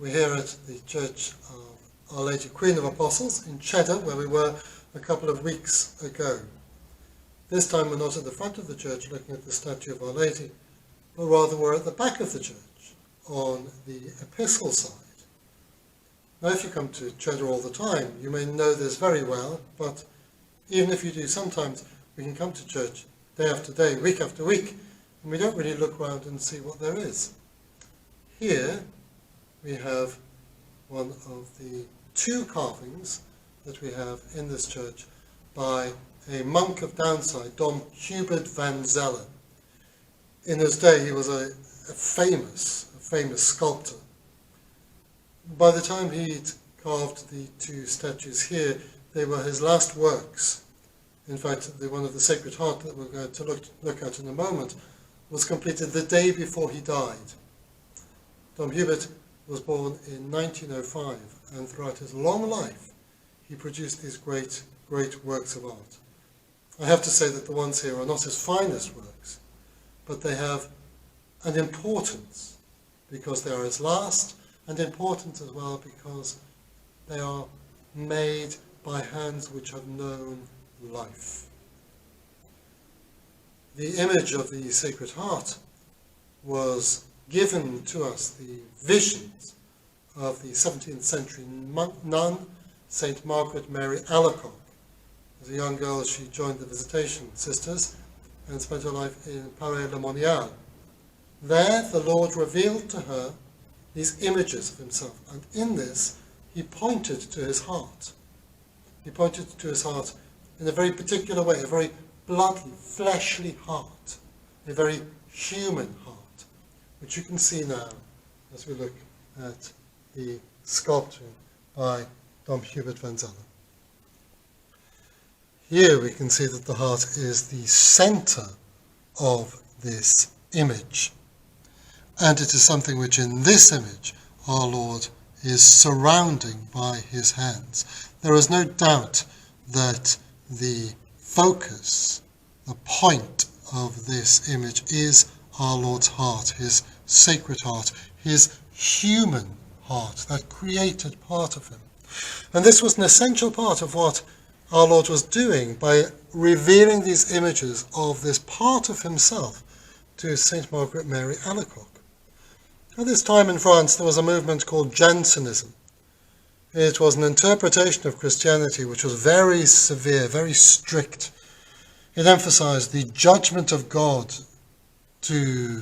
We're here at the Church of Our Lady Queen of Apostles in Cheddar, where we were a couple of weeks ago. This time we're not at the front of the church looking at the statue of Our Lady, but rather we're at the back of the church on the epistle side. Now, if you come to Cheddar all the time, you may know this very well, but even if you do, sometimes we can come to church day after day, week after week, and we don't really look around and see what there is. Here we have one of the two carvings that we have in this church by a monk of Downside, Dom Hubert van Zeller. In his day, he was a famous sculptor. By the time he'd carved the two statues here, they were his last works. In fact, one of the Sacred Heart that we're going to look at in a moment was completed the day before he died. Dom Hubert was born in 1905, and throughout his long life, he produced these great works of art. I have to say that the ones here are not his finest works, but they have an importance because they are his last, and important as well because they are made by hands which have known life. The image of the Sacred Heart was given to us, the visions of the 17th century nun, St. Margaret Mary Alacoque. As a young girl, she joined the Visitation Sisters and spent her life in Paray-le-Monial. There, the Lord revealed to her these images of himself, and in this, he pointed to his heart. He pointed to his heart in a very particular way, a very bloodly, fleshly heart, a very human heart, which you can see now as we look at the sculpture by Dom Hubert van Zeller. Here we can see that the heart is the center of this image. And it is something which in this image our Lord is surrounding by his hands. There is no doubt that the focus, the point of this image is our Lord's heart, his sacred heart, his human heart, that created part of him. And this was an essential part of what our Lord was doing by revealing these images of this part of himself to St. Margaret Mary Alacoque. At this time in France there was a movement called Jansenism. It was an interpretation of Christianity which was very severe, very strict. It emphasized the judgment of God to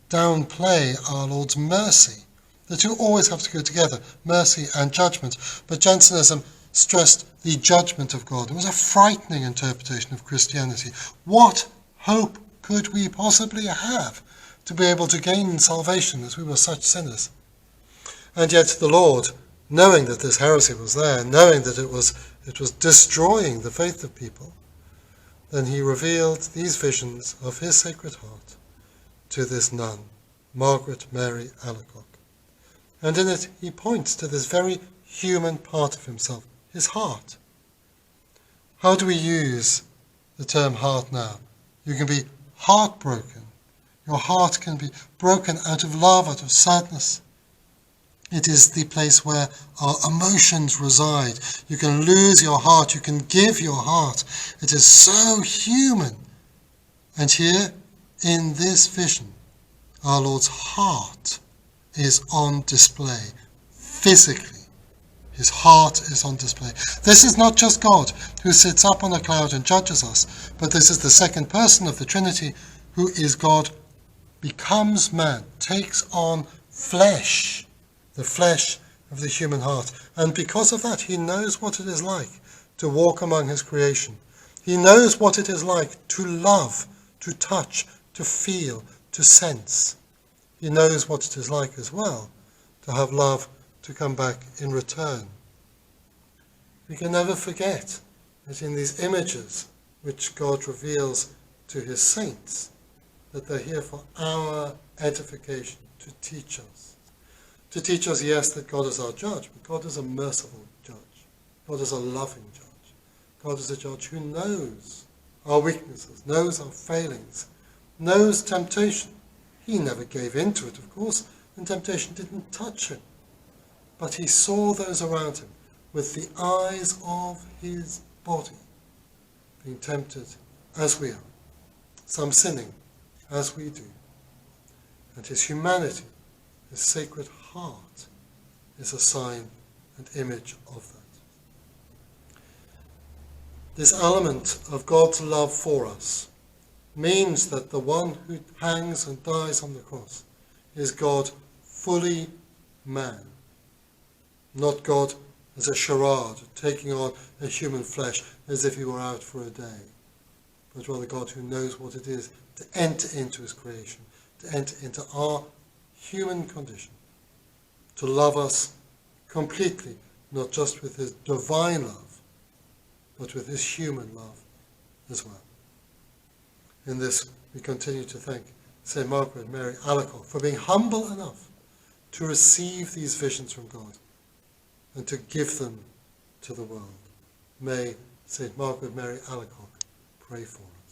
downplay our Lord's mercy. The two always have to go together, mercy and judgment. But Jansenism stressed the judgment of God. It was a frightening interpretation of Christianity. What hope could we possibly have to be able to gain salvation as we were such sinners? And yet the Lord, knowing that this heresy was there, knowing that it was destroying the faith of people, then he revealed these visions of his Sacred Heart to this nun, Margaret Mary Alacoque. And in it he points to this very human part of himself, his heart. How do we use the term heart now? You can be heartbroken. Your heart can be broken out of love, out of sadness. It is the place where our emotions reside. You can lose your heart, you can give your heart. It is so human. And here, in this vision, our Lord's heart is on display, physically. His heart is on display. This is not just God who sits up on a cloud and judges us, but this is the second person of the Trinity who is God, becomes man, takes on flesh, the flesh of the human heart. And because of that, he knows what it is like to walk among his creation. He knows what it is like to love, to touch, to feel, to sense. He knows what it is like as well to have love to come back in return. We can never forget that in these images which God reveals to his saints, that they're here for our edification, to teach us. To teach us, yes, that God is our judge, but God is a merciful judge. God is a loving judge. God is a judge who knows our weaknesses, knows our failings, knows temptation. He never gave in to it, of course, and temptation didn't touch him, but he saw those around him with the eyes of his body, being tempted as we are, some sinning as we do. And his humanity, his sacred heart, is a sign and image of that. This element of God's love for us means that the one who hangs and dies on the cross is God fully man, not God as a charade, taking on a human flesh as if he were out for a day, but rather God who knows what it is to enter into his creation, to enter into our human condition, to love us completely, not just with his divine love, but with his human love as well. In this, we continue to thank St. Margaret Mary Alacoque for being humble enough to receive these visions from God and to give them to the world. May St. Margaret Mary Alacoque pray for us.